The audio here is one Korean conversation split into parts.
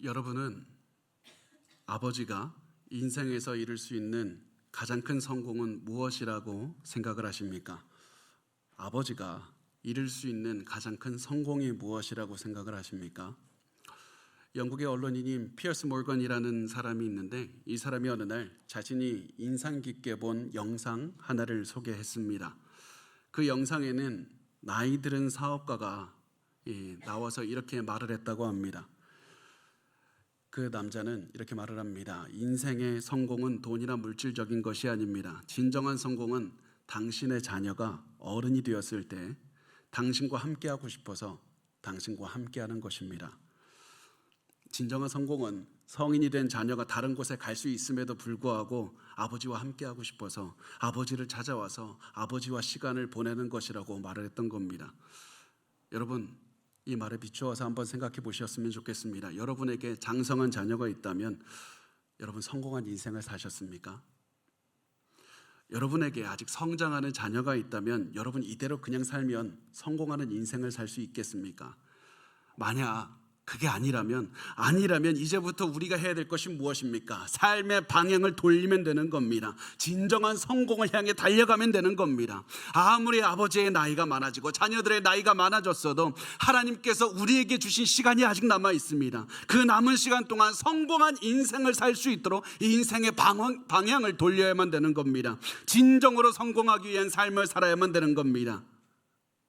여러분은 아버지가 인생에서 이룰 수 있는 가장 큰 성공은 무엇이라고 생각을 하십니까? 아버지가 이룰 수 있는 가장 큰 성공이 무엇이라고 생각을 하십니까? 영국의 언론인인 피어스 모건이라는 사람이 있는데, 이 사람이 어느 날 자신이 인상 깊게 본 영상 하나를 소개했습니다. 그 영상에는 나이 들은 사업가가 나와서 이렇게 말을 했다고 합니다. 그 남자는 이렇게 말을 합니다. 인생의 성공은 돈이나 물질적인 것이 아닙니다. 진정한 성공은 당신의 자녀가 어른이 되었을 때 당신과 함께하고 싶어서 당신과 함께하는 것입니다. 진정한 성공은 성인이 된 자녀가 다른 곳에 갈 수 있음에도 불구하고 아버지와 함께하고 싶어서 아버지를 찾아와서 아버지와 시간을 보내는 것이라고 말을 했던 겁니다. 여러분, 이 말에 비추어서 한번 생각해 보셨으면 좋겠습니다. 여러분에게 장성한 자녀가 있다면 여러분 성공한 인생을 사셨습니까? 여러분에게 아직 성장하는 자녀가 있다면 여러분 이대로 그냥 살면 성공하는 인생을 살 수 있겠습니까? 만약 그게 아니라면 이제부터 우리가 해야 될 것이 무엇입니까? 삶의 방향을 돌리면 되는 겁니다. 진정한 성공을 향해 달려가면 되는 겁니다. 아무리 아버지의 나이가 많아지고 자녀들의 나이가 많아졌어도 하나님께서 우리에게 주신 시간이 아직 남아 있습니다. 그 남은 시간 동안 성공한 인생을 살 수 있도록 이 인생의 방향을 돌려야만 되는 겁니다. 진정으로 성공하기 위한 삶을 살아야만 되는 겁니다.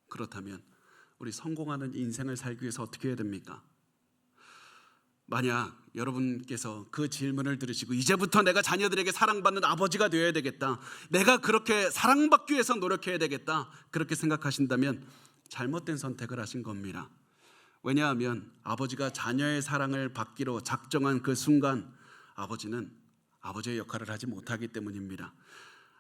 그렇다면 우리 성공하는 인생을 살기 위해서 어떻게 해야 됩니까? 만약 여러분께서 그 질문을 들으시고 이제부터 내가 자녀들에게 사랑받는 아버지가 되어야 되겠다, 내가 그렇게 사랑받기 위해서 노력해야 되겠다, 그렇게 생각하신다면 잘못된 선택을 하신 겁니다. 왜냐하면 아버지가 자녀의 사랑을 받기로 작정한 그 순간 아버지는 아버지의 역할을 하지 못하기 때문입니다.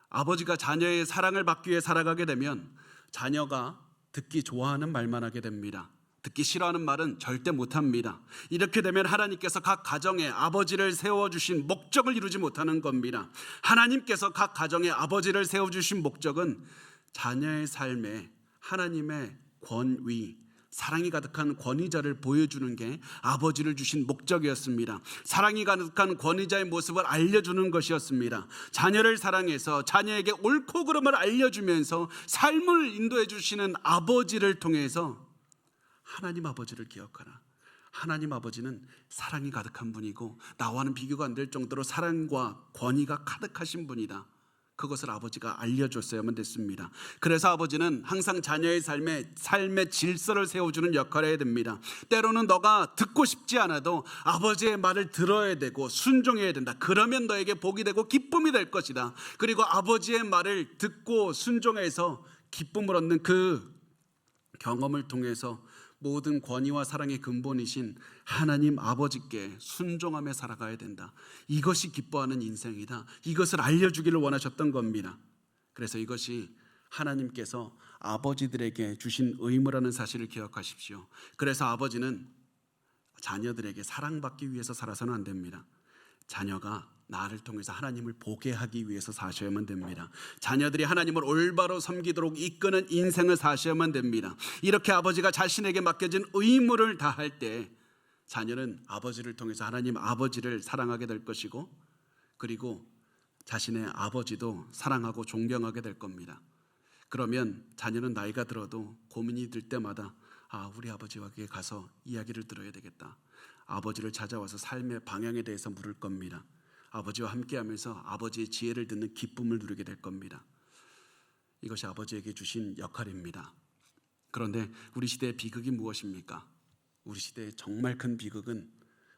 아버지가 자녀의 사랑을 받기 위해 살아가게 되면 자녀가 듣기 좋아하는 말만 하게 됩니다. 듣기 싫어하는 말은 절대 못합니다. 이렇게 되면 하나님께서 각 가정에 아버지를 세워주신 목적을 이루지 못하는 겁니다. 하나님께서 각 가정에 아버지를 세워주신 목적은 자녀의 삶에 하나님의 권위, 사랑이 가득한 권위자를 보여주는 게 아버지를 주신 목적이었습니다. 사랑이 가득한 권위자의 모습을 알려주는 것이었습니다. 자녀를 사랑해서 자녀에게 옳고 그름을 알려주면서 삶을 인도해 주시는 아버지를 통해서 하나님 아버지를 기억하라. 하나님 아버지는 사랑이 가득한 분이고 나와는 비교가 안 될 정도로 사랑과 권위가 가득하신 분이다. 그것을 아버지가 알려줬어야만 됐습니다. 그래서 아버지는 항상 자녀의 삶의 질서를 세워주는 역할을 해야 됩니다. 때로는 너가 듣고 싶지 않아도 아버지의 말을 들어야 되고 순종해야 된다. 그러면 너에게 복이 되고 기쁨이 될 것이다. 그리고 아버지의 말을 듣고 순종해서 기쁨을 얻는 그 경험을 통해서 모든 권위와 사랑의 근본이신 하나님 아버지께 순종하며 살아가야 된다. 이것이 기뻐하는 인생이다. 이것을 알려주기를 원하셨던 겁니다. 그래서 이것이 하나님께서 아버지들에게 주신 의무라는 사실을 기억하십시오. 그래서 아버지는 자녀들에게 사랑받기 위해서 살아서는 안 됩니다. 자녀가 나를 통해서 하나님을 보게 하기 위해서 사셔야만 됩니다. 자녀들이 하나님을 올바로 섬기도록 이끄는 인생을 사셔야만 됩니다. 이렇게 아버지가 자신에게 맡겨진 의무를 다할 때 자녀는 아버지를 통해서 하나님 아버지를 사랑하게 될 것이고, 그리고 자신의 아버지도 사랑하고 존경하게 될 겁니다. 그러면 자녀는 나이가 들어도 고민이 들 때마다 우리 아버지와 가서 이야기를 들어야 되겠다. 아버지를 찾아와서 삶의 방향에 대해서 물을 겁니다. 아버지와 함께하면서 아버지의 지혜를 듣는 기쁨을 누리게 될 겁니다. 이것이 아버지에게 주신 역할입니다. 그런데 우리 시대의 비극이 무엇입니까? 우리 시대의 정말 큰 비극은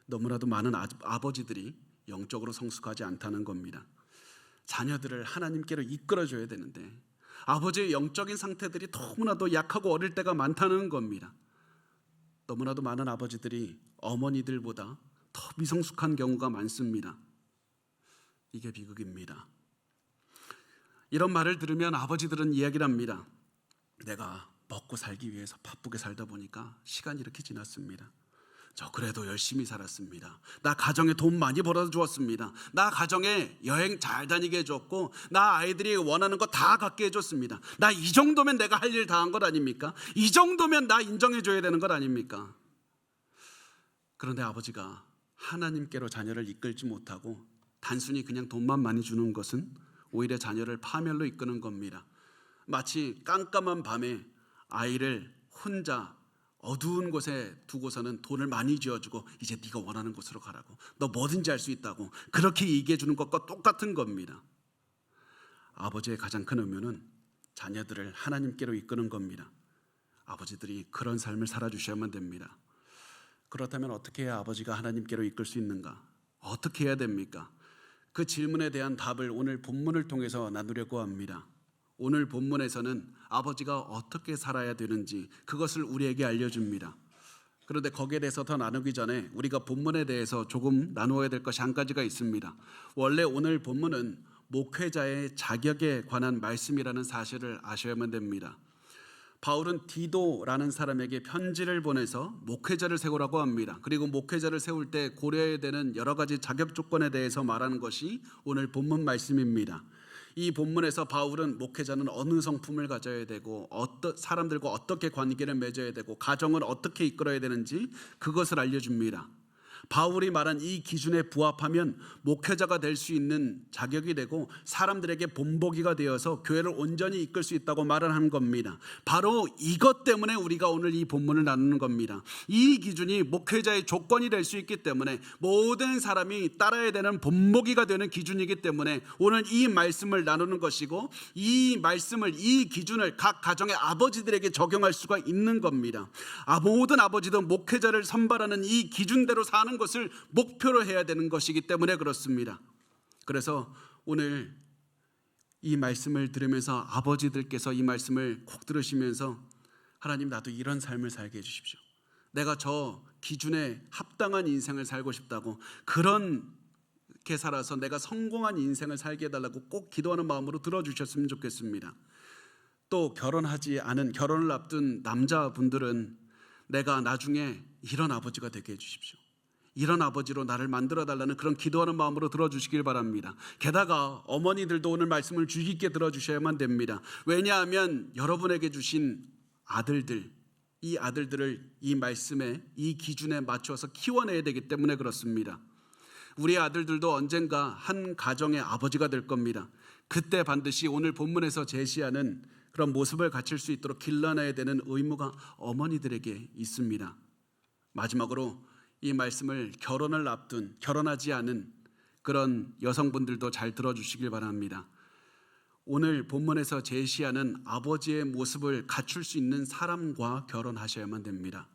너무나도 많은 아버지들이 영적으로 성숙하지 않다는 겁니다. 자녀들을 하나님께로 이끌어줘야 되는데 아버지의 영적인 상태들이 너무나도 약하고 어릴 때가 많다는 겁니다. 너무나도 많은 아버지들이 어머니들보다 더 미성숙한 경우가 많습니다. 이게 비극입니다. 이런 말을 들으면 아버지들은 이야기를 합니다. 내가 먹고 살기 위해서 바쁘게 살다 보니까 시간이 이렇게 지났습니다. 저 그래도 열심히 살았습니다. 나 가정에 돈 많이 벌어 주었습니다. 나 가정에 여행 잘 다니게 해줬고 나 아이들이 원하는 거 다 갖게 해줬습니다. 나 이 정도면 내가 할 일 다 한 것 아닙니까? 이 정도면 나 인정해 줘야 되는 것 아닙니까? 그런데 아버지가 하나님께로 자녀를 이끌지 못하고 단순히 그냥 돈만 많이 주는 것은 오히려 자녀를 파멸로 이끄는 겁니다. 마치 깜깜한 밤에 아이를 혼자 어두운 곳에 두고서는 돈을 많이 쥐어주고 이제 네가 원하는 곳으로 가라고, 너 뭐든지 할 수 있다고 그렇게 얘기해 주는 것과 똑같은 겁니다. 아버지의 가장 큰 의무는 자녀들을 하나님께로 이끄는 겁니다. 아버지들이 그런 삶을 살아주셔야만 됩니다. 그렇다면 어떻게 해야 아버지가 하나님께로 이끌 수 있는가? 어떻게 해야 됩니까? 그 질문에 대한 답을 오늘 본문을 통해서 나누려고 합니다. 오늘 본문에서는 아버지가 어떻게 살아야 되는지 그것을 우리에게 알려줍니다. 그런데 거기에 대해서 더 나누기 전에 우리가 본문에 대해서 조금 나누어야 될 것이 한 가지가 있습니다. 원래 오늘 본문은 목회자의 자격에 관한 말씀이라는 사실을 아셔야만 됩니다. 바울은 디도라는 사람에게 편지를 보내서 목회자를 세우라고 합니다. 그리고 목회자를 세울 때 고려해야 되는 여러 가지 자격 조건에 대해서 말하는 것이 오늘 본문 말씀입니다. 이 본문에서 바울은 목회자는 어느 성품을 가져야 되고 사람들과 어떻게 관계를 맺어야 되고 가정을 어떻게 이끌어야 되는지 그것을 알려줍니다. 바울이 말한 이 기준에 부합하면 목회자가 될 수 있는 자격이 되고 사람들에게 본보기가 되어서 교회를 온전히 이끌 수 있다고 말을 한 겁니다. 바로 이것 때문에 우리가 오늘 이 본문을 나누는 겁니다. 이 기준이 목회자의 조건이 될 수 있기 때문에 모든 사람이 따라야 되는 본보기가 되는 기준이기 때문에 오늘 이 말씀을 나누는 것이고, 이 말씀을, 이 기준을 각 가정의 아버지들에게 적용할 수가 있는 겁니다. 모든 아버지도 목회자를 선발하는 이 기준대로 사는 것을 목표로 해야 되는 것이기 때문에 그렇습니다. 그래서 오늘 이 말씀을 들으면서 아버지들께서 이 말씀을 꼭 들으시면서 하나님, 나도 이런 삶을 살게 해주십시오. 내가 저 기준에 합당한 인생을 살고 싶다고, 그렇게 살아서 내가 성공한 인생을 살게 해달라고 꼭 기도하는 마음으로 들어주셨으면 좋겠습니다. 또 결혼을 앞둔 남자분들은 내가 나중에 이런 아버지가 되게 해주십시오, 이런 아버지로 나를 만들어달라는 그런 기도하는 마음으로 들어주시길 바랍니다. 게다가 어머니들도 오늘 말씀을 주의 깊게 들어주셔야만 됩니다. 왜냐하면 여러분에게 주신 아들들, 이 아들들을 이 말씀에, 이 기준에 맞춰서 키워내야 되기 때문에 그렇습니다. 우리 아들들도 언젠가 한 가정의 아버지가 될 겁니다. 그때 반드시 오늘 본문에서 제시하는 그런 모습을 갖출 수 있도록 길러내야 되는 의무가 어머니들에게 있습니다. 마지막으로 이 말씀을 결혼을 앞둔, 결혼하지 않은 그런 여성분들도 잘 들어주시길 바랍니다. 오늘 본문에서 제시하는 아버지의 모습을 갖출 수 있는 사람과 결혼하셔야만 됩니다.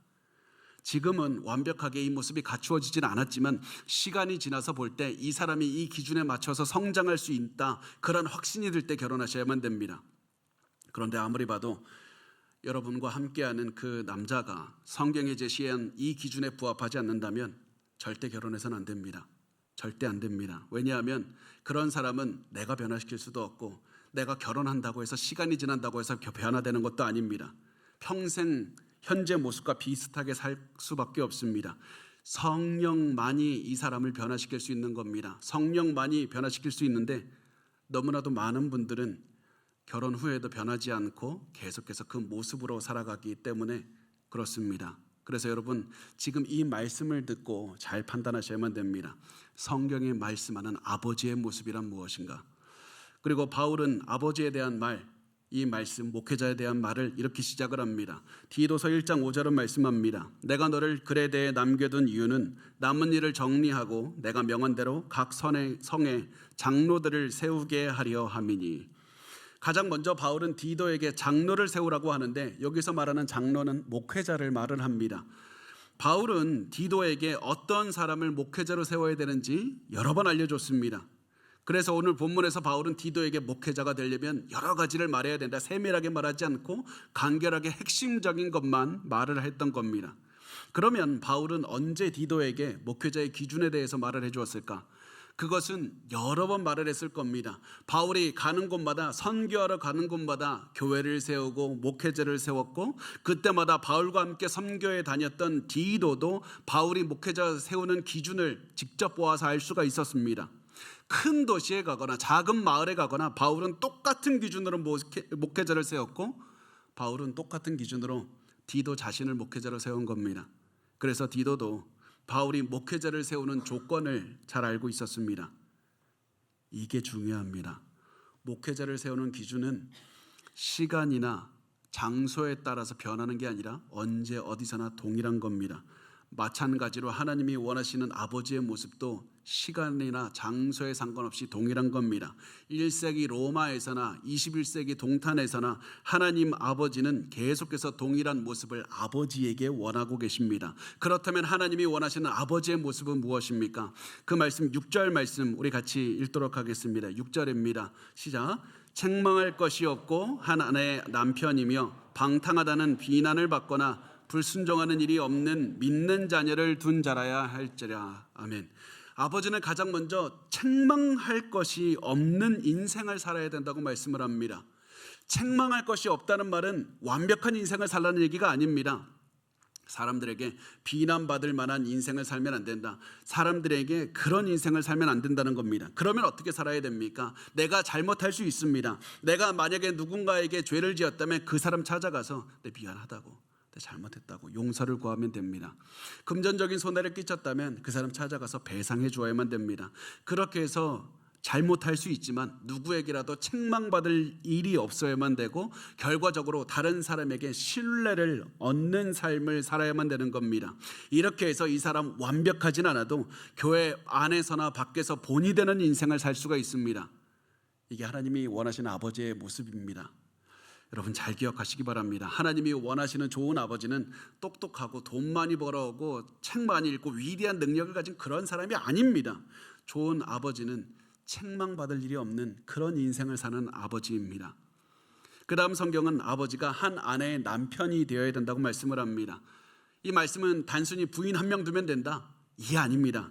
지금은 완벽하게 이 모습이 갖추어지진 않았지만 시간이 지나서 볼 때 이 사람이 이 기준에 맞춰서 성장할 수 있다, 그런 확신이 들 때 결혼하셔야만 됩니다. 그런데 아무리 봐도 여러분과 함께하는 그 남자가 성경에 제시한 이 기준에 부합하지 않는다면 절대 결혼해서는 안 됩니다. 절대 안 됩니다. 왜냐하면 그런 사람은 내가 변화시킬 수도 없고, 내가 결혼한다고 해서 시간이 지난다고 해서 변화되는 것도 아닙니다. 평생 현재 모습과 비슷하게 살 수밖에 없습니다. 성령만이 이 사람을 변화시킬 수 있는 겁니다. 성령만이 변화시킬 수 있는데 너무나도 많은 분들은 결혼 후에도 변하지 않고 계속해서 그 모습으로 살아가기 때문에 그렇습니다. 그래서 여러분, 지금 이 말씀을 듣고 잘 판단하셔야만 됩니다. 성경이 말씀하는 아버지의 모습이란 무엇인가? 그리고 바울은 아버지에 대한 말, 이 말씀, 목회자에 대한 말을 이렇게 시작을 합니다. 디도서 1장 5절은 말씀합니다. 내가 너를 글에 대해 남겨둔 이유는 남은 일을 정리하고 내가 명한 대로 각 성에 장로들을 세우게 하려 함이니. 가장 먼저 바울은 디도에게 장로를 세우라고 하는데, 여기서 말하는 장로는 목회자를 말을 합니다. 바울은 디도에게 어떤 사람을 목회자로 세워야 되는지 여러 번 알려줬습니다. 그래서 오늘 본문에서 바울은 디도에게 목회자가 되려면 여러 가지를 말해야 된다, 세밀하게 말하지 않고 간결하게 핵심적인 것만 말을 했던 겁니다. 그러면 바울은 언제 디도에게 목회자의 기준에 대해서 말을 해주었을까? 그것은 여러 번 말을 했을 겁니다. 바울이 가는 곳마다, 선교하러 가는 곳마다 교회를 세우고 목회자를 세웠고, 그때마다 바울과 함께 선교에 다녔던 디도도 바울이 목회자 세우는 기준을 직접 보아서 알 수가 있었습니다. 큰 도시에 가거나 작은 마을에 가거나 바울은 똑같은 기준으로 목회자를 세웠고, 바울은 똑같은 기준으로 디도 자신을 목회자로 세운 겁니다. 그래서 디도도 바울이 목회자를 세우는 조건을 잘 알고 있었습니다. 이게 중요합니다. 목회자를 세우는 기준은 시간이나 장소에 따라서 변하는 게 아니라 언제 어디서나 동일한 겁니다. 마찬가지로 하나님이 원하시는 아버지의 모습도 시간이나 장소에 상관없이 동일한 겁니다. 1세기 로마에서나 21세기 동탄에서나 하나님 아버지는 계속해서 동일한 모습을 아버지에게 원하고 계십니다. 그렇다면 하나님이 원하시는 아버지의 모습은 무엇입니까? 그 말씀 6절 말씀 우리 같이 읽도록 하겠습니다. 6절입니다. 시작. 책망할 것이 없고 한 아내의 남편이며 방탕하다는 비난을 받거나 불순종하는 일이 없는 믿는 자녀를 둔 자라야 할지라. 아멘. 아버지는 가장 먼저 책망할 것이 없는 인생을 살아야 된다고 말씀을 합니다. 책망할 것이 없다는 말은 완벽한 인생을 살라는 얘기가 아닙니다. 사람들에게 비난받을 만한 인생을 살면 안 된다. 사람들에게 그런 인생을 살면 안 된다는 겁니다. 그러면 어떻게 살아야 됩니까? 내가 잘못할 수 있습니다. 내가 만약에 누군가에게 죄를 지었다면 그 사람 찾아가서 내 미안하다고, 잘못했다고 용서를 구하면 됩니다. 금전적인 손해를 끼쳤다면 그 사람 찾아가서 배상해 주어야만 됩니다. 그렇게 해서 잘못할 수 있지만 누구에게라도 책망받을 일이 없어야만 되고 결과적으로 다른 사람에게 신뢰를 얻는 삶을 살아야만 되는 겁니다. 이렇게 해서 이 사람 완벽하진 않아도 교회 안에서나 밖에서 본이 되는 인생을 살 수가 있습니다. 이게 하나님이 원하시는 아버지의 모습입니다. 여러분 잘 기억하시기 바랍니다. 하나님이 원하시는 좋은 아버지는 똑똑하고 돈 많이 벌어오고 책 많이 읽고 위대한 능력을 가진 그런 사람이 아닙니다. 좋은 아버지는 책망받을 일이 없는 그런 인생을 사는 아버지입니다. 그 다음 성경은 아버지가 한 아내의 남편이 되어야 된다고 말씀을 합니다. 이 말씀은 단순히 부인 한 명 두면 된다, 이게 아닙니다.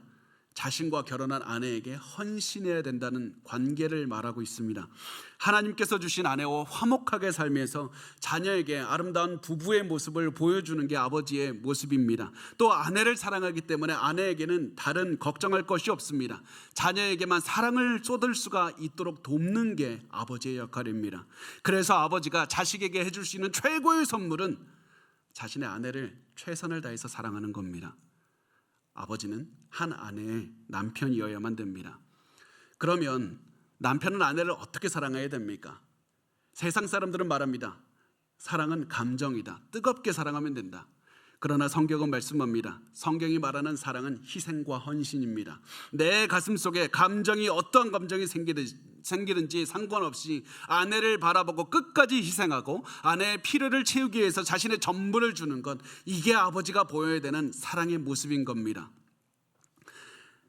자신과 결혼한 아내에게 헌신해야 된다는 관계를 말하고 있습니다. 하나님께서 주신 아내와 화목하게 살면서 자녀에게 아름다운 부부의 모습을 보여주는 게 아버지의 모습입니다. 또 아내를 사랑하기 때문에 아내에게는 다른 걱정할 것이 없습니다. 자녀에게만 사랑을 쏟을 수가 있도록 돕는 게 아버지의 역할입니다. 그래서 아버지가 자식에게 해줄 수 있는 최고의 선물은 자신의 아내를 최선을 다해서 사랑하는 겁니다. 아버지는 한 아내의 남편이어야만 됩니다. 그러면 남편은 아내를 어떻게 사랑해야 됩니까? 세상 사람들은 말합니다. 사랑은 감정이다. 뜨겁게 사랑하면 된다. 그러나 성경은 말씀합니다. 성경이 말하는 사랑은 희생과 헌신입니다. 내 가슴 속에 감정이 어떠한 감정이 생기든지 상관없이 아내를 바라보고 끝까지 희생하고 아내의 필요를 채우기 위해서 자신의 전부를 주는 것, 이게 아버지가 보여야 되는 사랑의 모습인 겁니다.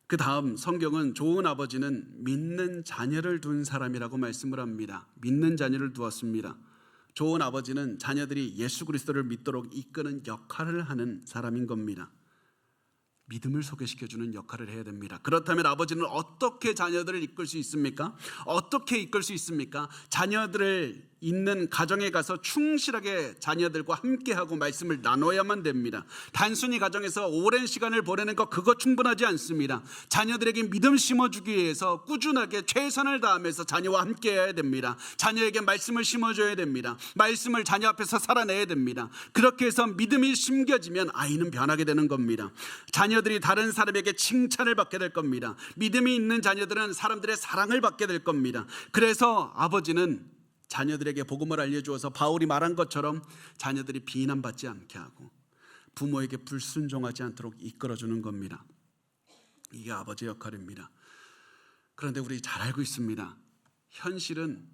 그 다음 성경은 좋은 아버지는 믿는 자녀를 둔 사람이라고 말씀을 합니다. 믿는 자녀를 두었습니다. 좋은 아버지는 자녀들이 예수 그리스도를 믿도록 이끄는 역할을 하는 사람인 겁니다. 믿음을 소개시켜주는 역할을 해야 됩니다. 그렇다면 아버지는 어떻게 자녀들을 이끌 수 있습니까? 어떻게 이끌 수 있습니까? 자녀들을 있는 가정에 가서 충실하게 자녀들과 함께하고 말씀을 나눠야만 됩니다. 단순히 가정에서 오랜 시간을 보내는 것, 그거 충분하지 않습니다. 자녀들에게 믿음 심어주기 위해서 꾸준하게 최선을 다하면서 자녀와 함께해야 됩니다. 자녀에게 말씀을 심어줘야 됩니다. 말씀을 자녀 앞에서 살아내야 됩니다. 그렇게 해서 믿음이 심겨지면 아이는 변하게 되는 겁니다. 자녀들이 다른 사람에게 칭찬을 받게 될 겁니다. 믿음이 있는 자녀들은 사람들의 사랑을 받게 될 겁니다. 그래서 아버지는 자녀들에게 복음을 알려주어서 바울이 말한 것처럼 자녀들이 비난받지 않게 하고 부모에게 불순종하지 않도록 이끌어주는 겁니다. 이게 아버지의 역할입니다. 그런데 우리 잘 알고 있습니다. 현실은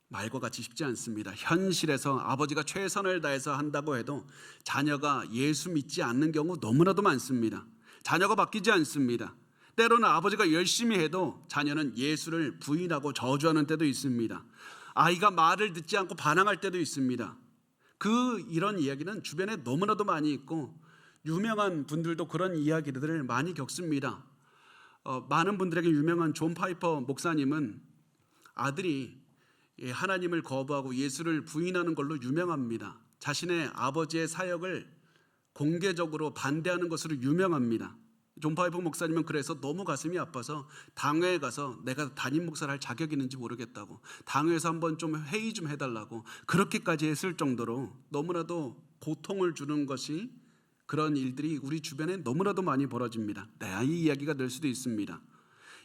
말과 같이 쉽지 않습니다. 현실에서 아버지가 최선을 다해서 한다고 해도 자녀가 예수 믿지 않는 경우 너무나도 많습니다. 자녀가 바뀌지 않습니다. 때로는 아버지가 열심히 해도 자녀는 예수를 부인하고 저주하는 때도 있습니다. 아이가 말을 듣지 않고 반항할 때도 있습니다. 이런 이야기는 주변에 너무나도 많이 있고 유명한 분들도 그런 이야기들을 많이 겪습니다. 많은 분들에게 유명한 존 파이퍼 목사님은 아들이 하나님을 거부하고 예수를 부인하는 걸로 유명합니다. 자신의 아버지의 사역을 공개적으로 반대하는 것으로 유명합니다. 존 파이퍼 목사님은 그래서 너무 가슴이 아파서 당회에 가서 내가 담임 목사를 할 자격이 있는지 모르겠다고, 당회에서 한번 좀 회의 좀 해달라고 그렇게까지 했을 정도로 너무나도 고통을 주는 것이 그런 일들이 우리 주변에 너무나도 많이 벌어집니다. 내 아이 이야기가 될 수도 있습니다.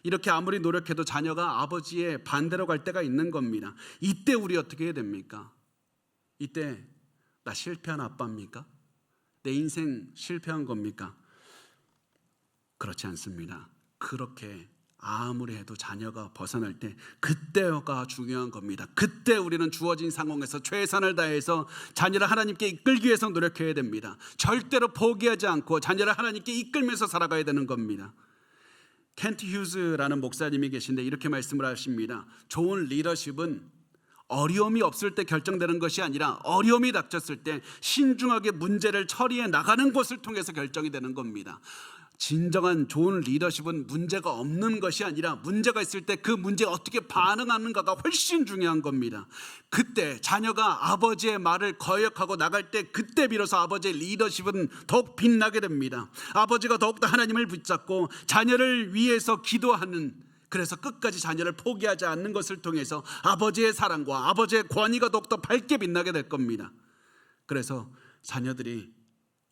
이렇게 아무리 노력해도 자녀가 아버지의 반대로 갈 때가 있는 겁니다. 이때 우리 어떻게 해야 됩니까? 이때 나 실패한 아빠입니까? 내 인생 실패한 겁니까? 그렇지 않습니다. 그렇게 아무리 해도 자녀가 벗어날 때 그때가 중요한 겁니다. 그때 우리는 주어진 상황에서 최선을 다해서 자녀를 하나님께 이끌기 위해서 노력해야 됩니다. 절대로 포기하지 않고 자녀를 하나님께 이끌면서 살아가야 되는 겁니다. 켄트 휴즈라는 목사님이 계신데 이렇게 말씀을 하십니다. 좋은 리더십은 어려움이 없을 때 결정되는 것이 아니라 어려움이 닥쳤을 때 신중하게 문제를 처리해 나가는 것을 통해서 결정이 되는 겁니다. 진정한 좋은 리더십은 문제가 없는 것이 아니라 문제가 있을 때 그 문제에 어떻게 반응하는가가 훨씬 중요한 겁니다. 그때 자녀가 아버지의 말을 거역하고 나갈 때 그때 비로소 아버지의 리더십은 더욱 빛나게 됩니다. 아버지가 더욱더 하나님을 붙잡고 자녀를 위해서 기도하는, 그래서 끝까지 자녀를 포기하지 않는 것을 통해서 아버지의 사랑과 아버지의 권위가 더욱더 밝게 빛나게 될 겁니다. 그래서 자녀들이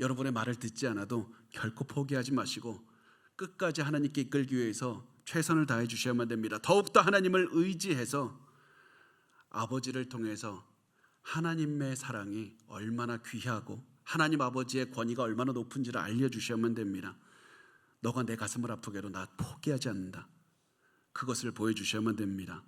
여러분의 말을 듣지 않아도 결코 포기하지 마시고 끝까지 하나님께 이끌기 위해서 최선을 다해 주셔야만 됩니다. 더욱더 하나님을 의지해서 아버지를 통해서 하나님의 사랑이 얼마나 귀하고 하나님 아버지의 권위가 얼마나 높은지를 알려주셔야만 됩니다. 너가 내 가슴을 아프게 해도 나 포기하지 않는다. 그것을 보여주셔야만 됩니다.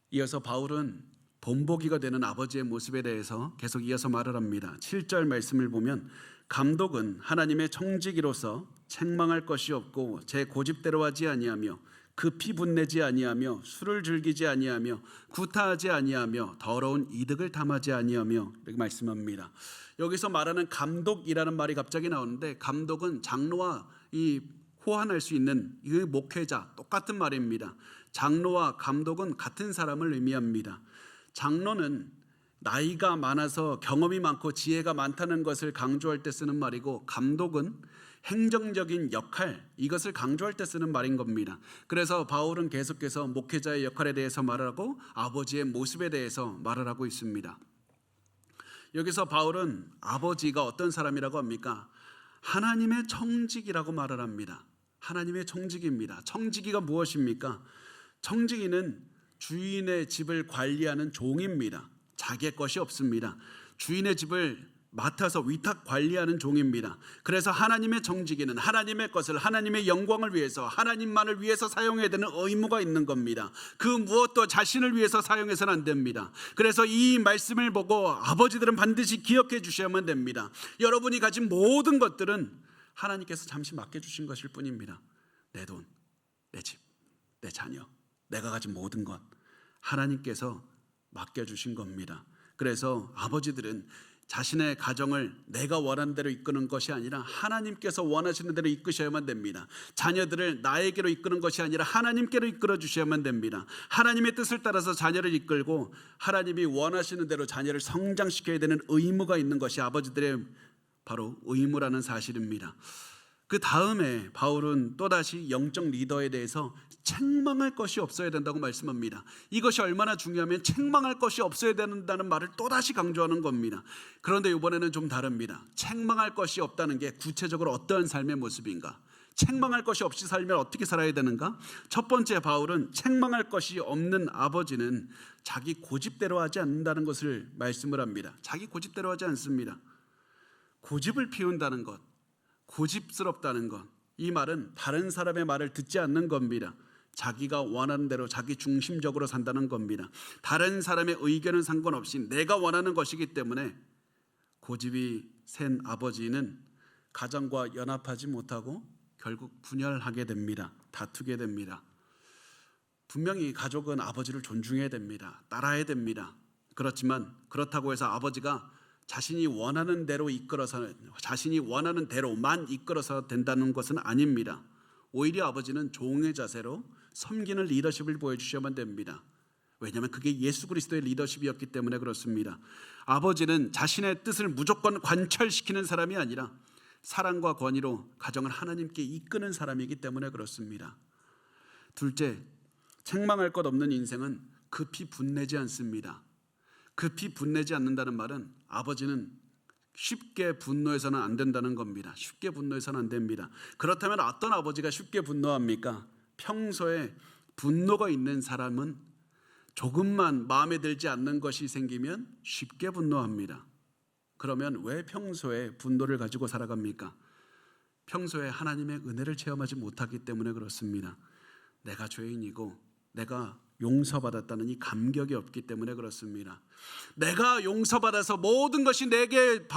이어서 바울은 본보기가 되는 아버지의 모습에 대해서 계속 이어서 말을 합니다. 7절 말씀을 보면 감독은 하나님의 청지기로서 책망할 것이 없고 제 고집대로 하지 아니하며 급히 분내지 아니하며 술을 즐기지 아니하며 구타하지 아니하며 더러운 이득을 탐하지 아니하며 이렇게 말씀합니다. 여기서 말하는 감독이라는 말이 갑자기 나오는데 감독은 장로와 이 호환할 수 있는 이 목회자, 똑같은 말입니다. 장로와 감독은 같은 사람을 의미합니다. 장로는 나이가 많아서 경험이 많고 지혜가 많다는 것을 강조할 때 쓰는 말이고 감독은 행정적인 역할, 이것을 강조할 때 쓰는 말인 겁니다. 그래서 바울은 계속해서 목회자의 역할에 대해서 말을 하고 아버지의 모습에 대해서 말을 하고 있습니다. 여기서 바울은 아버지가 어떤 사람이라고 합니까? 하나님의 청지기라고 말을 합니다. 하나님의 청지기입니다. 청지기가 무엇입니까? 청지기는 주인의 집을 관리하는 종입니다. 자기의 것이 없습니다. 주인의 집을 맡아서 위탁 관리하는 종입니다. 그래서 하나님의 청지기는 하나님의 것을 하나님의 영광을 위해서 하나님만을 위해서 사용해야 되는 의무가 있는 겁니다. 그 무엇도 자신을 위해서 사용해서는 안 됩니다. 그래서 이 말씀을 보고 아버지들은 반드시 기억해 주셔야만 됩니다. 여러분이 가진 모든 것들은 하나님께서 잠시 맡겨주신 것일 뿐입니다. 내 돈, 내 집, 내 자녀, 내가 가진 모든 것 하나님께서 맡겨주신 겁니다. 그래서 아버지들은 자신의 가정을 내가 원하는 대로 이끄는 것이 아니라 하나님께서 원하시는 대로 이끄셔야만 됩니다. 자녀들을 나에게로 이끄는 것이 아니라 하나님께로 이끌어 주셔야만 됩니다. 하나님의 뜻을 따라서 자녀를 이끌고 하나님이 원하시는 대로 자녀를 성장시켜야 되는 의무가 있는 것이 아버지들의 바로 의무라는 사실입니다. 그 다음에 바울은 또다시 영적 리더에 대해서 책망할 것이 없어야 된다고 말씀합니다. 이것이 얼마나 중요하면 책망할 것이 없어야 된다는 말을 또다시 강조하는 겁니다. 그런데 이번에는 좀 다릅니다. 책망할 것이 없다는 게 구체적으로 어떠한 삶의 모습인가? 책망할 것이 없이 살면 어떻게 살아야 되는가? 첫 번째, 바울은 책망할 것이 없는 아버지는 자기 고집대로 하지 않는다는 것을 말씀을 합니다. 자기 고집대로 하지 않습니다. 고집을 피운다는 것, 고집스럽다는 것, 이 말은 다른 사람의 말을 듣지 않는 겁니다. 자기가 원하는 대로 자기 중심적으로 산다는 겁니다. 다른 사람의 의견은 상관없이 내가 원하는 것이기 때문에 고집이 센 아버지는 가정과 연합하지 못하고 결국 분열하게 됩니다. 다투게 됩니다. 분명히 가족은 아버지를 존중해야 됩니다. 따라야 됩니다. 그렇지만 그렇다고 해서 아버지가 자신이 원하는 대로 이끌어서 자신이 원하는 대로만 이끌어서 된다는 것은 아닙니다. 오히려 아버지는 종의 자세로 섬기는 리더십을 보여주셔야만 됩니다. 왜냐하면 그게 예수 그리스도의 리더십이었기 때문에 그렇습니다. 아버지는 자신의 뜻을 무조건 관철시키는 사람이 아니라 사랑과 권위로 가정을 하나님께 이끄는 사람이기 때문에 그렇습니다. 둘째, 책망할 것 없는 인생은 급히 분내지 않습니다. 급히 분내지 않는다는 말은 아버지는 쉽게 분노해서는 안 된다는 겁니다. 쉽게 분노해서는 안 됩니다. 그렇다면 어떤 아버지가 쉽게 분노합니까? 평소에 분노가 있는 사람은 조금만 마음에 들지 않는 것이 생기면 쉽게 분노합니다. 그러면 왜 평소에 분노를 가지고 살아갑니까? 평소에 하나님의 은혜를 체험하지 못하기 때문에 그렇습니다. 내가 죄인이고 내가 용서받았다는 이 감격이 없기 때문에 그렇습니다. 내가 용서받아서 모든 것이 내게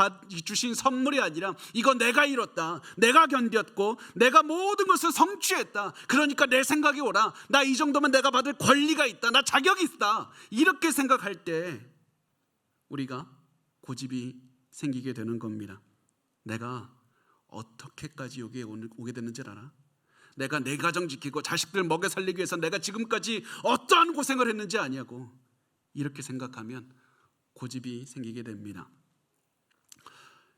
주신 선물이 아니라 이거 내가 이뤘다, 내가 견뎠고 내가 모든 것을 성취했다, 그러니까 내 생각이 옳아, 나 이 정도면 내가 받을 권리가 있다, 나 자격이 있다, 이렇게 생각할 때 우리가 고집이 생기게 되는 겁니다. 내가 어떻게까지 여기에 오게 됐는지 알아? 내가 내 가정 지키고 자식들 먹여 살리기 위해서 내가 지금까지 어떠한 고생을 했는지 아냐고, 이렇게 생각하면 고집이 생기게 됩니다.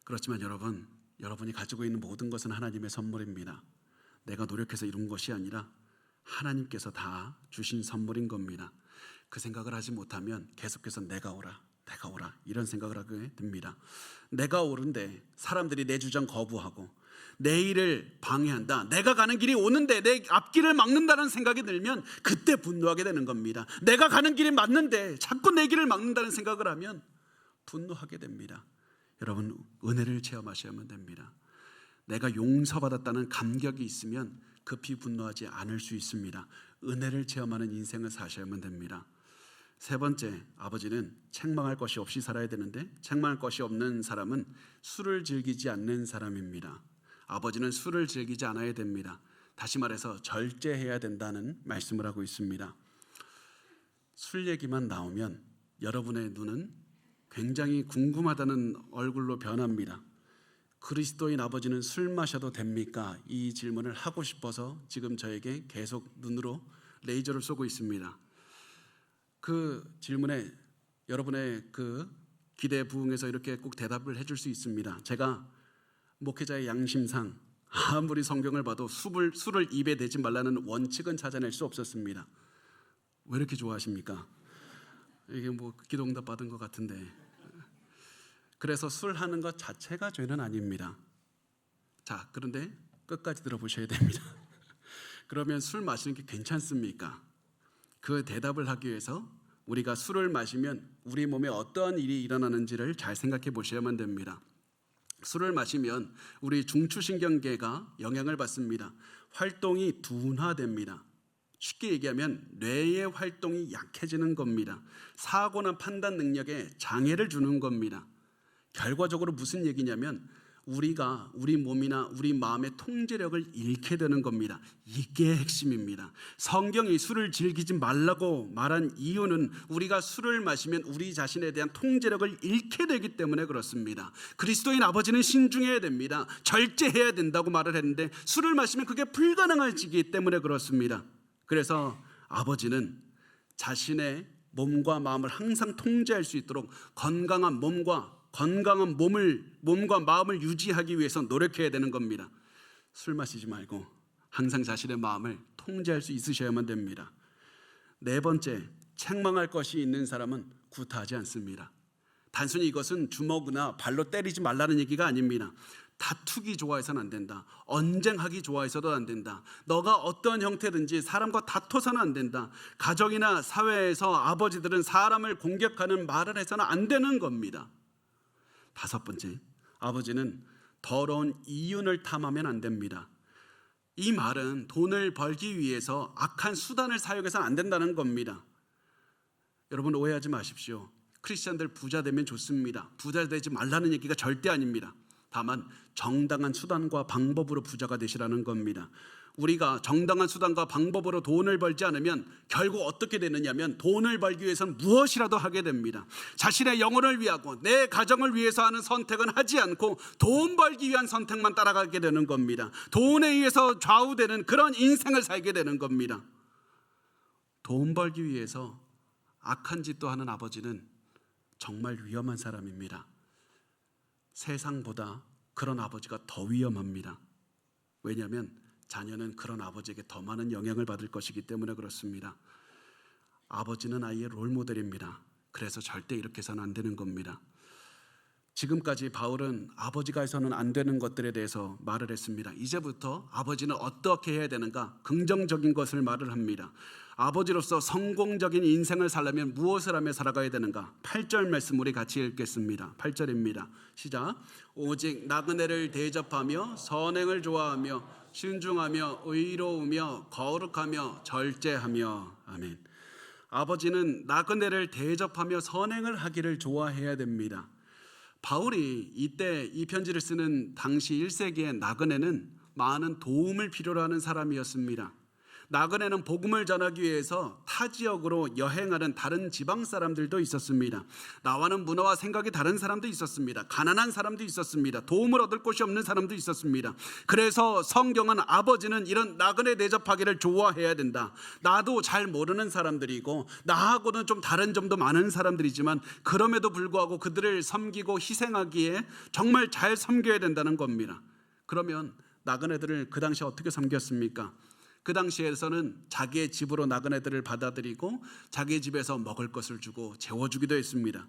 그렇지만 여러분이 가지고 있는 모든 것은 하나님의 선물입니다. 내가 노력해서 이룬 것이 아니라 하나님께서 다 주신 선물인 겁니다. 그 생각을 하지 못하면 계속해서 내가 옳아 이런 생각을 하게 됩니다. 내가 옳은데 사람들이 내 주장 거부하고 내 일을 방해한다, 내가 가는 길이 오는데 내 앞길을 막는다는 생각이 들면 그때 분노하게 되는 겁니다. 내가 가는 길이 맞는데 자꾸 내 길을 막는다는 생각을 하면 분노하게 됩니다. 여러분, 은혜를 체험하셔야만 됩니다. 내가 용서받았다는 감격이 있으면 급히 분노하지 않을 수 있습니다. 은혜를 체험하는 인생을 사셔야만 됩니다. 세 번째, 아버지는 책망할 것이 없이 살아야 되는데 책망할 것이 없는 사람은 술을 즐기지 않는 사람입니다. 아버지는 술을 즐기지 않아야 됩니다. 다시 말해서 절제해야 된다는 말씀을 하고 있습니다. 술 얘기만 나오면 여러분의 눈은 굉장히 궁금하다는 얼굴로 변합니다. 그리스도인 아버지는 술 마셔도 됩니까? 이 질문을 하고 싶어서 지금 저에게 계속 눈으로 레이저를 쏘고 있습니다. 그 질문에 여러분의 그 기대에 부응해서 이렇게 꼭 대답을 해줄 수 있습니다. 제가 목회자의 양심상 아무리 성경을 봐도 술을 입에 대지 말라는 원칙은 찾아낼 수 없었습니다. 왜 이렇게 좋아하십니까? 이게 뭐 기도응답 받은 것 같은데. 그래서 술 하는 것 자체가 죄는 아닙니다. 자, 그런데 끝까지 들어보셔야 됩니다. 그러면 술 마시는 게 괜찮습니까? 그 대답을 하기 위해서 우리가 술을 마시면 우리 몸에 어떠한 일이 일어나는지를 잘 생각해 보셔야만 됩니다. 술을 마시면 우리 중추신경계가 영향을 받습니다. 활동이 둔화됩니다. 쉽게 얘기하면 뇌의 활동이 약해지는 겁니다. 사고나 판단 능력에 장애를 주는 겁니다. 결과적으로 무슨 얘기냐면 우리가 우리 몸이나 우리 마음의 통제력을 잃게 되는 겁니다. 이게 핵심입니다. 성경이 술을 즐기지 말라고 말한 이유는 우리가 술을 마시면 우리 자신에 대한 통제력을 잃게 되기 때문에 그렇습니다. 그리스도인 아버지는 신중해야 됩니다. 절제해야 된다고 말을 했는데 술을 마시면 그게 불가능해지기 때문에 그렇습니다. 그래서 아버지는 자신의 몸과 마음을 항상 통제할 수 있도록 건강한 몸과 마음을 유지하기 위해서 노력해야 되는 겁니다. 술 마시지 말고 항상 자신의 마음을 통제할 수 있으셔야만 됩니다. 네 번째, 책망할 것이 있는 사람은 구타하지 않습니다. 단순히 이것은 주먹이나 발로 때리지 말라는 얘기가 아닙니다. 다투기 좋아해서는 안 된다. 언쟁하기 좋아해서도 안 된다. 너가 어떤 형태든지 사람과 다퉈서는 안 된다. 가정이나 사회에서 아버지들은 사람을 공격하는 말을 해서는 안 되는 겁니다. 다섯 번째, 아버지는 더러운 이윤을 탐하면 안 됩니다. 이 말은 돈을 벌기 위해서 악한 수단을 사용해서는 안 된다는 겁니다. 여러분, 오해하지 마십시오. 크리스찬들 부자 되면 좋습니다. 부자 되지 말라는 얘기가 절대 아닙니다. 다만 정당한 수단과 방법으로 부자가 되시라는 겁니다. 우리가 정당한 수단과 방법으로 돈을 벌지 않으면 결국 어떻게 되느냐면 돈을 벌기 위해서는 무엇이라도 하게 됩니다. 자신의 영혼을 위하고 내 가정을 위해서 하는 선택은 하지 않고 돈 벌기 위한 선택만 따라가게 되는 겁니다. 돈에 의해서 좌우되는 그런 인생을 살게 되는 겁니다. 돈 벌기 위해서 악한 짓도 하는 아버지는 정말 위험한 사람입니다. 세상보다 그런 아버지가 더 위험합니다. 왜냐하면 자녀는 그런 아버지에게 더 많은 영향을 받을 것이기 때문에 그렇습니다. 아버지는 아이의 롤모델입니다. 그래서 절대 이렇게 해서는 안 되는 겁니다. 지금까지 바울은 아버지가 해서는 안 되는 것들에 대해서 말을 했습니다. 이제부터 아버지는 어떻게 해야 되는가? 긍정적인 것을 말을 합니다. 아버지로서 성공적인 인생을 살려면 무엇을 하며 살아가야 되는가? 8절 말씀 우리 같이 읽겠습니다. 8절입니다. 시작. 오직 나그네를 대접하며 선행을 좋아하며 신중하며 의로우며 거룩하며 절제하며. 아멘. 아버지는 나그네를 대접하며 선행을 하기를 좋아해야 됩니다. 바울이 이때 이 편지를 쓰는 당시 1세기의 나그네는 많은 도움을 필요로 하는 사람이었습니다. 나그네는 복음을 전하기 위해서 타 지역으로 여행하는 다른 지방 사람들도 있었습니다. 나와는 문화와 생각이 다른 사람도 있었습니다. 가난한 사람도 있었습니다. 도움을 얻을 곳이 없는 사람도 있었습니다. 그래서 성경은 아버지는 이런 나그네 대접하기를 좋아해야 된다. 나도 잘 모르는 사람들이고 나하고는 좀 다른 점도 많은 사람들이지만 그럼에도 불구하고 그들을 섬기고 희생하기에 정말 잘 섬겨야 된다는 겁니다. 그러면 나그네들을 그 당시에 어떻게 섬겼습니까? 그 당시에서는 자기의 집으로 나그네들을 받아들이고 자기의 집에서 먹을 것을 주고 재워주기도 했습니다.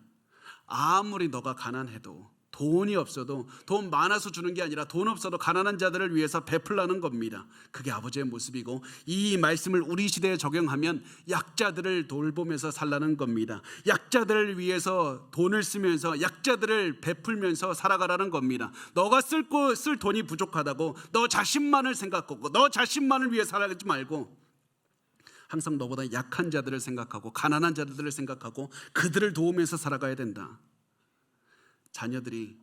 아무리 너가 가난해도 돈이 없어도 돈 많아서 주는 게 아니라 돈 없어도 가난한 자들을 위해서 베풀라는 겁니다. 그게 아버지의 모습이고 이 말씀을 우리 시대에 적용하면 약자들을 돌보면서 살라는 겁니다. 약자들을 위해서 돈을 쓰면서 약자들을 베풀면서 살아가라는 겁니다. 너가 쓸 돈이 부족하다고 너 자신만을 생각하고 너 자신만을 위해 살아가지 말고 항상 너보다 약한 자들을 생각하고 가난한 자들을 생각하고 그들을 도우면서 살아가야 된다. 자녀들이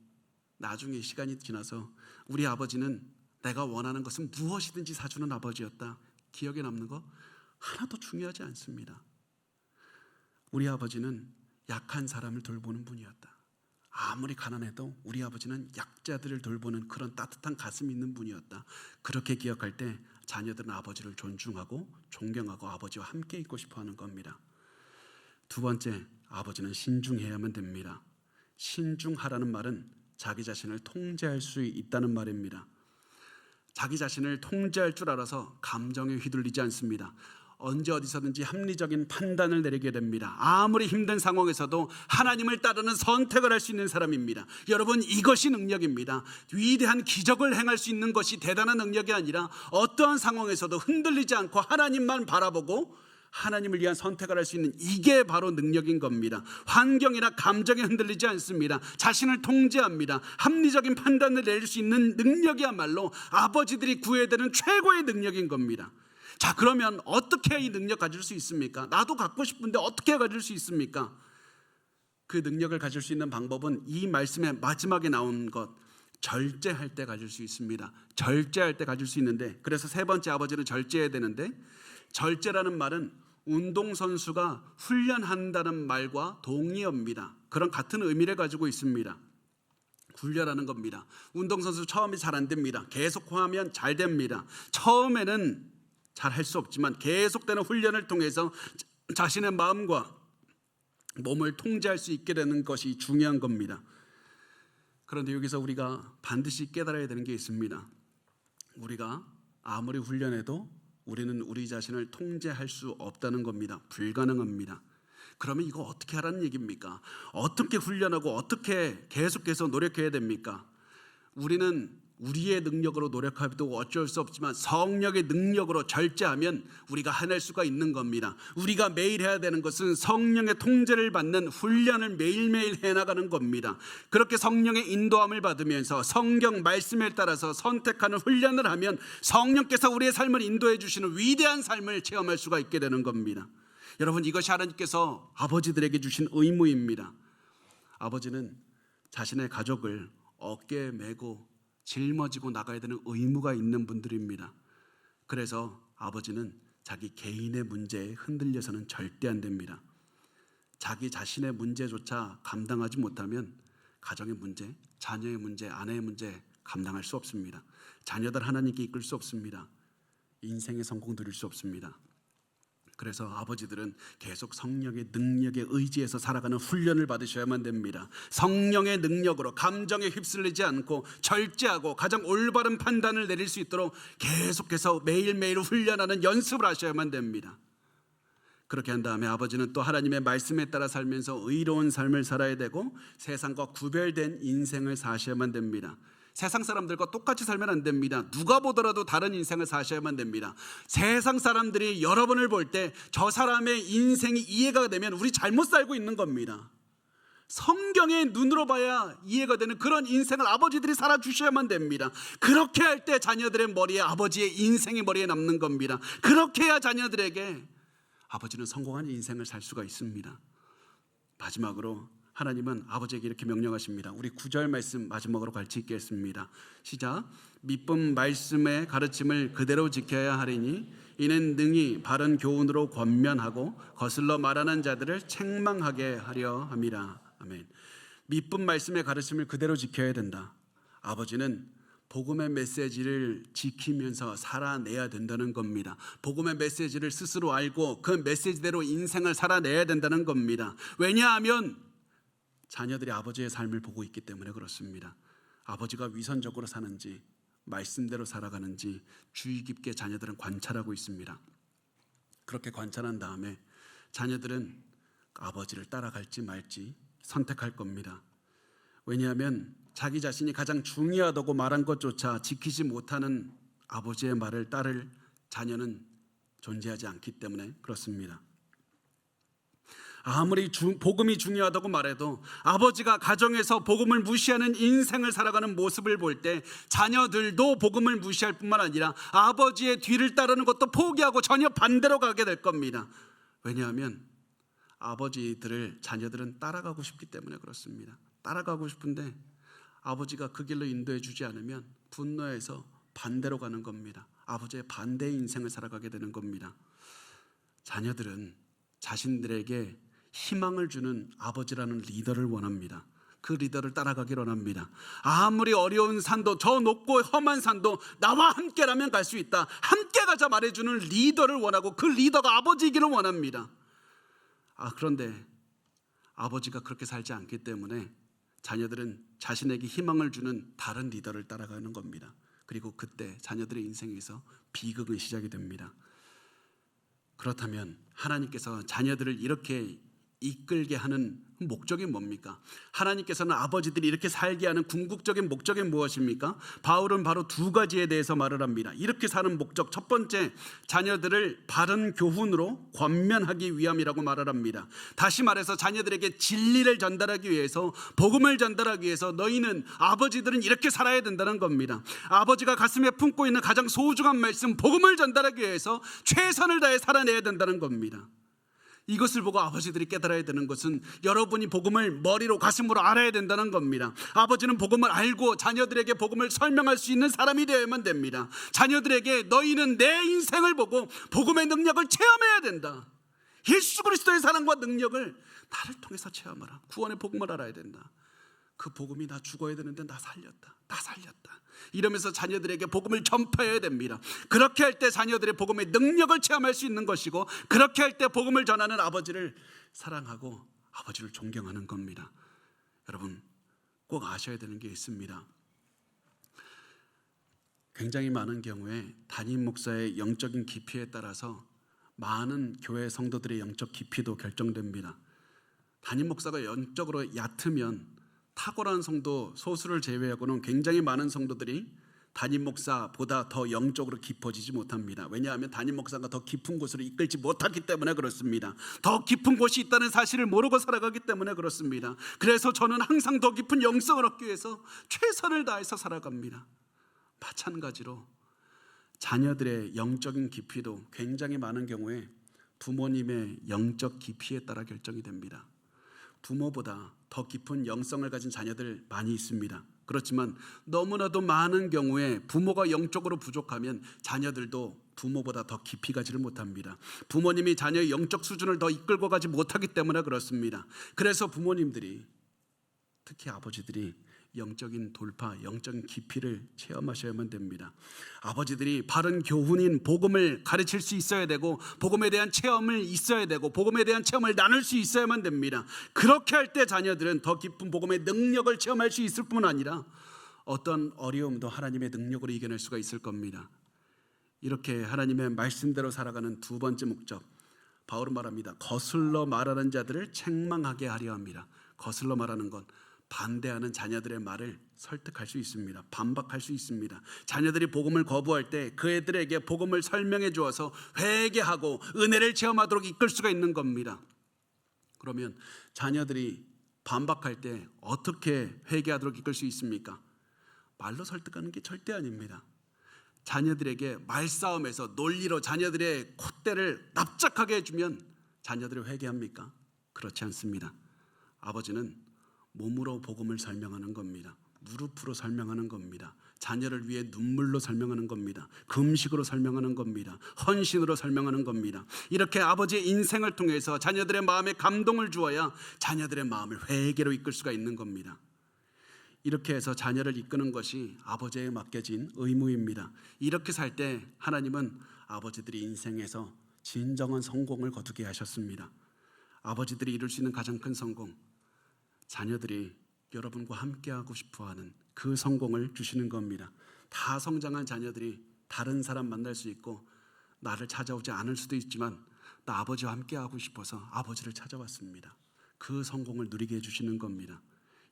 나중에 시간이 지나서 우리 아버지는 내가 원하는 것은 무엇이든지 사주는 아버지였다. 기억에 남는 거 하나도 중요하지 않습니다. 우리 아버지는 약한 사람을 돌보는 분이었다. 아무리 가난해도 우리 아버지는 약자들을 돌보는 그런 따뜻한 가슴이 있는 분이었다. 그렇게 기억할 때 자녀들은 아버지를 존중하고 존경하고 아버지와 함께 있고 싶어하는 겁니다. 두 번째, 아버지는 신중해야만 됩니다. 신중하라는 말은 자기 자신을 통제할 수 있다는 말입니다. 자기 자신을 통제할 줄 알아서 감정에 휘둘리지 않습니다. 언제 어디서든지 합리적인 판단을 내리게 됩니다. 아무리 힘든 상황에서도 하나님을 따르는 선택을 할 수 있는 사람입니다. 여러분, 이것이 능력입니다. 위대한 기적을 행할 수 있는 것이 대단한 능력이 아니라 어떠한 상황에서도 흔들리지 않고 하나님만 바라보고 하나님을 위한 선택을 할 수 있는 이게 바로 능력인 겁니다. 환경이나 감정에 흔들리지 않습니다. 자신을 통제합니다. 합리적인 판단을 내릴 수 있는 능력이야말로 아버지들이 구해야 되는 최고의 능력인 겁니다. 자, 그러면 어떻게 이 능력 가질 수 있습니까? 나도 갖고 싶은데 어떻게 가질 수 있습니까? 그 능력을 가질 수 있는 방법은 이 말씀의 마지막에 나온 것, 절제할 때 가질 수 있습니다. 절제할 때 가질 수 있는데, 그래서 세 번째 아버지는 절제해야 되는데, 절제라는 말은 운동선수가 훈련한다는 말과 동의어입니다. 그런 같은 의미를 가지고 있습니다. 훈련하는 겁니다. 운동선수 처음에 잘 안 됩니다. 계속 하면 잘 됩니다. 처음에는 잘 할 수 없지만 계속되는 훈련을 통해서 자신의 마음과 몸을 통제할 수 있게 되는 것이 중요한 겁니다. 그런데 여기서 우리가 반드시 깨달아야 되는 게 있습니다. 우리가 아무리 훈련해도 우리는 우리 자신을 통제할 수 없다는 겁니다. 불가능합니다. 그러면 이거 어떻게 하라는 얘기입니까? 어떻게 훈련하고 어떻게 계속해서 노력해야 됩니까? 우리는 우리의 능력으로 노력해도 어쩔 수 없지만 성령의 능력으로 절제하면 우리가 해낼 수가 있는 겁니다. 우리가 매일 해야 되는 것은 성령의 통제를 받는 훈련을 매일매일 해나가는 겁니다. 그렇게 성령의 인도함을 받으면서 성경 말씀에 따라서 선택하는 훈련을 하면 성령께서 우리의 삶을 인도해 주시는 위대한 삶을 체험할 수가 있게 되는 겁니다. 여러분, 이것이 하나님께서 아버지들에게 주신 의무입니다. 아버지는 자신의 가족을 어깨에 메고 짊어지고 나가야 되는 의무가 있는 분들입니다. 그래서 아버지는 자기 개인의 문제에 흔들려서는 절대 안 됩니다. 자기 자신의 문제조차 감당하지 못하면 가정의 문제, 자녀의 문제, 아내의 문제 감당할 수 없습니다. 자녀들 하나님께 이끌 수 없습니다. 인생의 성공 누릴 수 없습니다. 그래서 아버지들은 계속 성령의 능력에 의지해서 살아가는 훈련을 받으셔야만 됩니다. 성령의 능력으로 감정에 휩쓸리지 않고 절제하고 가장 올바른 판단을 내릴 수 있도록 계속해서 매일매일 훈련하는 연습을 하셔야만 됩니다. 그렇게 한 다음에 아버지는 또 하나님의 말씀에 따라 살면서 의로운 삶을 살아야 되고 세상과 구별된 인생을 사셔야만 됩니다. 세상 사람들과 똑같이 살면 안 됩니다. 누가 보더라도 다른 인생을 사셔야만 됩니다. 세상 사람들이 여러분을 볼 때 저 사람의 인생이 이해가 되면 우리 잘못 살고 있는 겁니다. 성경의 눈으로 봐야 이해가 되는 그런 인생을 아버지들이 살아주셔야만 됩니다. 그렇게 할 때 자녀들의 머리에 아버지의 인생이 머리에 남는 겁니다. 그렇게 해야 자녀들에게 아버지는 성공한 인생을 살 수가 있습니다. 마지막으로 하나님은 아버지에게 이렇게 명령하십니다. 우리 9절 말씀 마지막으로 같이 읽겠습니다. 시작. 믿음 말씀의 가르침을 그대로 지켜야 하리니 이는 능히 바른 교훈으로 권면하고 거슬러 말하는 자들을 책망하게 하려 함이라. 아멘. 믿음 말씀의 가르침을 그대로 지켜야 된다. 아버지는 복음의 메시지를 지키면서 살아내야 된다는 겁니다. 복음의 메시지를 스스로 알고 그 메시지대로 인생을 살아내야 된다는 겁니다. 왜냐하면 자녀들이 아버지의 삶을 보고 있기 때문에 그렇습니다. 아버지가 위선적으로 사는지 말씀대로 살아가는지 주의 깊게 자녀들은 관찰하고 있습니다. 그렇게 관찰한 다음에 자녀들은 아버지를 따라갈지 말지 선택할 겁니다. 왜냐하면 자기 자신이 가장 중요하다고 말한 것조차 지키지 못하는 아버지의 말을 따를 자녀는 존재하지 않기 때문에 그렇습니다. 아무리 복음이 중요하다고 말해도 아버지가 가정에서 복음을 무시하는 인생을 살아가는 모습을 볼 때 자녀들도 복음을 무시할 뿐만 아니라 아버지의 뒤를 따르는 것도 포기하고 전혀 반대로 가게 될 겁니다. 왜냐하면 아버지들을 자녀들은 따라가고 싶기 때문에 그렇습니다. 따라가고 싶은데 아버지가 그 길로 인도해 주지 않으면 분노해서 반대로 가는 겁니다. 아버지의 반대의 인생을 살아가게 되는 겁니다. 자녀들은 자신들에게 희망을 주는 아버지라는 리더를 원합니다. 그 리더를 따라가기를 원합니다. 아무리 어려운 산도 저 높고 험한 산도 나와 함께라면 갈 수 있다. 함께 가자 말해주는 리더를 원하고 그 리더가 아버지이기를 원합니다. 그런데 아버지가 그렇게 살지 않기 때문에 자녀들은 자신에게 희망을 주는 다른 리더를 따라가는 겁니다. 그리고 그때 자녀들의 인생에서 비극은 시작이 됩니다. 그렇다면 하나님께서 자녀들을 이렇게 이끌게 하는 목적이 뭡니까? 하나님께서는 아버지들이 이렇게 살게 하는 궁극적인 목적이 무엇입니까? 바울은 바로 두 가지에 대해서 말을 합니다. 이렇게 사는 목적, 첫 번째, 자녀들을 바른 교훈으로 권면하기 위함이라고 말을 합니다. 다시 말해서 자녀들에게 진리를 전달하기 위해서, 복음을 전달하기 위해서 너희는, 아버지들은 이렇게 살아야 된다는 겁니다. 아버지가 가슴에 품고 있는 가장 소중한 말씀, 복음을 전달하기 위해서 최선을 다해 살아내야 된다는 겁니다. 이것을 보고 아버지들이 깨달아야 되는 것은 여러분이 복음을 머리로 가슴으로 알아야 된다는 겁니다. 아버지는 복음을 알고 자녀들에게 복음을 설명할 수 있는 사람이 되어야만 됩니다. 자녀들에게 너희는 내 인생을 보고 복음의 능력을 체험해야 된다. 예수 그리스도의 사랑과 능력을 나를 통해서 체험하라. 구원의 복음을 알아야 된다. 그 복음이 나 죽어야 되는데 나 살렸다. 이러면서 자녀들에게 복음을 전파해야 됩니다. 그렇게 할 때 자녀들의 복음의 능력을 체험할 수 있는 것이고, 그렇게 할 때 복음을 전하는 아버지를 사랑하고 아버지를 존경하는 겁니다. 여러분 꼭 아셔야 되는 게 있습니다. 굉장히 많은 경우에 담임 목사의 영적인 깊이에 따라서 많은 교회 성도들의 영적 깊이도 결정됩니다. 담임 목사가 영적으로 얕으면 탁월한 성도 소수를 제외하고는 굉장히 많은 성도들이 담임 목사보다 더 영적으로 깊어지지 못합니다. 왜냐하면 담임 목사가 더 깊은 곳으로 이끌지 못하기 때문에 그렇습니다. 더 깊은 곳이 있다는 사실을 모르고 살아가기 때문에 그렇습니다. 그래서 저는 항상 더 깊은 영성을 얻기 위해서 최선을 다해서 살아갑니다. 마찬가지로 자녀들의 영적인 깊이도 굉장히 많은 경우에 부모님의 영적 깊이에 따라 결정이 됩니다. 부모보다 더 깊은 영성을 가진 자녀들 많이 있습니다. 그렇지만 너무나도 많은 경우에 부모가 영적으로 부족하면 자녀들도 부모보다 더 깊이 가지를 못합니다. 부모님이 자녀의 영적 수준을 더 이끌고 가지 못하기 때문에 그렇습니다. 그래서 부모님들이, 특히 아버지들이 영적인 돌파, 영적인 깊이를 체험하셔야만 됩니다. 아버지들이 바른 교훈인 복음을 가르칠 수 있어야 되고, 복음에 대한 체험을 있어야 되고, 복음에 대한 체험을 나눌 수 있어야만 됩니다. 그렇게 할 때 자녀들은 더 깊은 복음의 능력을 체험할 수 있을 뿐 아니라 어떤 어려움도 하나님의 능력으로 이겨낼 수가 있을 겁니다. 이렇게 하나님의 말씀대로 살아가는 두 번째 목적, 바울은 말합니다. 거슬러 말하는 자들을 책망하게 하려 합니다. 거슬러 말하는 건 반대하는 자녀들의 말을 설득할 수 있습니다. 반박할 수 있습니다. 자녀들이 복음을 거부할 때 그 애들에게 복음을 설명해 주어서 회개하고 은혜를 체험하도록 이끌 수가 있는 겁니다. 그러면 자녀들이 반박할 때 어떻게 회개하도록 이끌 수 있습니까? 말로 설득하는 게 절대 아닙니다. 자녀들에게 말싸움에서 논리로 자녀들의 콧대를 납작하게 해주면 자녀들이 회개합니까? 그렇지 않습니다. 아버지는 몸으로 복음을 설명하는 겁니다. 무릎으로 설명하는 겁니다. 자녀를 위해 눈물로 설명하는 겁니다. 금식으로 설명하는 겁니다. 헌신으로 설명하는 겁니다. 이렇게 아버지의 인생을 통해서 자녀들의 마음에 감동을 주어야 자녀들의 마음을 회개로 이끌 수가 있는 겁니다. 이렇게 해서 자녀를 이끄는 것이 아버지에게 맡겨진 의무입니다. 이렇게 살 때 하나님은 아버지들이 인생에서 진정한 성공을 거두게 하셨습니다. 아버지들이 이룰 수 있는 가장 큰 성공, 자녀들이 여러분과 함께하고 싶어하는 그 성공을 주시는 겁니다. 다 성장한 자녀들이 다른 사람 만날 수 있고 나를 찾아오지 않을 수도 있지만 나 아버지와 함께하고 싶어서 아버지를 찾아왔습니다. 그 성공을 누리게 해주시는 겁니다.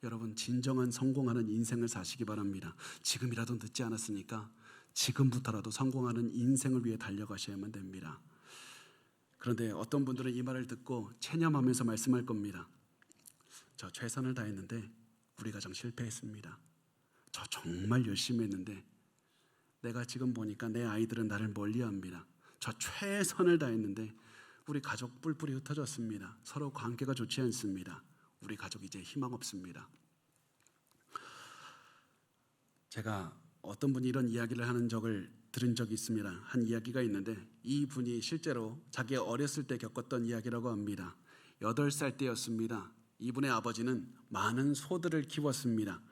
여러분, 진정한 성공하는 인생을 사시기 바랍니다. 지금이라도 늦지 않았으니까 지금부터라도 성공하는 인생을 위해 달려가셔야만 됩니다. 그런데 어떤 분들은 이 말을 듣고 체념하면서 말씀할 겁니다. 저 최선을 다했는데 우리 가정 실패했습니다. 저 정말 열심히 했는데 내가 지금 보니까 내 아이들은 나를 멀리합니다. 저 최선을 다했는데 우리 가족 뿔뿔이 흩어졌습니다. 서로 관계가 좋지 않습니다. 우리 가족 이제 희망 없습니다. 제가 어떤 분이 이런 이야기를 하는 적을 들은 적이 있습니다. 한 이야기가 있는데 이 분이 실제로 자기 어렸을 때 겪었던 이야기라고 합니다. 8살 때였습니다. 이분의 아버지는 많은 소들을 키웠습니다.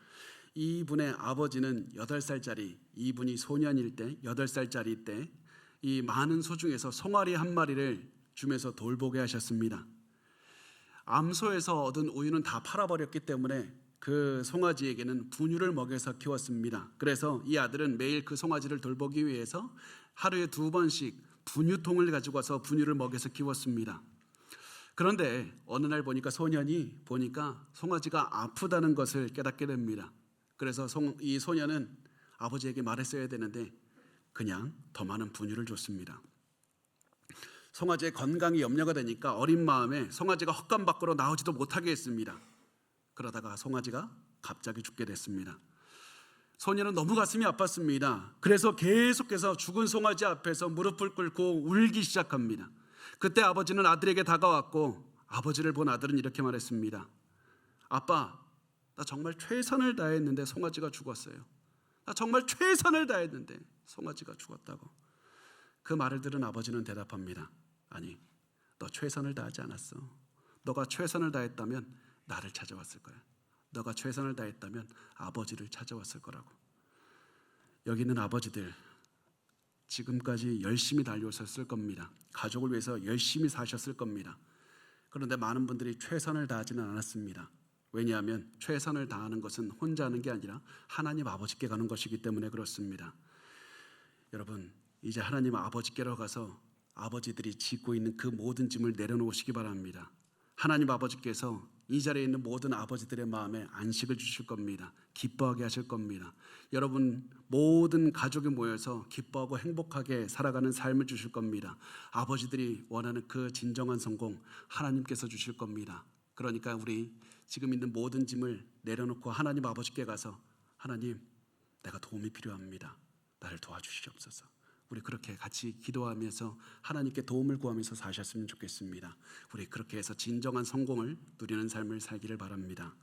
이분의 아버지는 8살짜리, 이분이 소년일 때 8살짜리 때 이 많은 소 중에서 송아리 한 마리를 주면서 돌보게 하셨습니다. 암소에서 얻은 우유는 다 팔아버렸기 때문에 그 송아지에게는 분유를 먹여서 키웠습니다. 그래서 이 아들은 매일 그 송아지를 돌보기 위해서 하루에 2번씩 분유통을 가지고 와서 분유를 먹여서 키웠습니다. 그런데 어느 날 보니까 소년이 송아지가 아프다는 것을 깨닫게 됩니다. 그래서 이 소년은 아버지에게 말했어야 되는데 그냥 더 많은 분유를 줬습니다. 송아지의 건강이 염려가 되니까 어린 마음에 송아지가 헛간 밖으로 나오지도 못하게 했습니다. 그러다가 송아지가 갑자기 죽게 됐습니다. 소년은 너무 가슴이 아팠습니다. 그래서 계속해서 죽은 송아지 앞에서 무릎을 꿇고 울기 시작합니다. 그때 아버지는 아들에게 다가왔고 아버지를 본 아들은 이렇게 말했습니다. 아빠, 나 정말 최선을 다했는데 송아지가 죽었어요. 나 정말 최선을 다했는데 송아지가 죽었다고. 그 말을 들은 아버지는 대답합니다. 아니, 너 최선을 다하지 않았어. 너가 최선을 다했다면 나를 찾아왔을 거야. 너가 최선을 다했다면 아버지를 찾아왔을 거라고. 여기 있는 아버지들, 지금까지 열심히 달려오셨을 겁니다. 가족을 위해서 열심히 사셨을 겁니다. 그런데 많은 분들이 최선을 다하지는 않았습니다. 왜냐하면 최선을 다하는 것은 혼자 하는 게 아니라 하나님 아버지께 가는 것이기 때문에 그렇습니다. 여러분, 이제 하나님 아버지께로 가서 아버지들이 짓고 있는 그 모든 짐을 내려놓으시기 바랍니다. 하나님 아버지께서 이 자리에 있는 모든 아버지들의 마음에 안식을 주실 겁니다. 기뻐하게 하실 겁니다. 여러분 모든 가족이 모여서 기뻐하고 행복하게 살아가는 삶을 주실 겁니다. 아버지들이 원하는 그 진정한 성공 하나님께서 주실 겁니다. 그러니까 우리 지금 있는 모든 짐을 내려놓고 하나님 아버지께 가서 하나님, 내가 도움이 필요합니다. 나를 도와주시옵소서. 우리 그렇게 같이 기도하면서 하나님께 도움을 구하면서 사셨으면 좋겠습니다. 우리 그렇게 해서 진정한 성공을 누리는 삶을 살기를 바랍니다.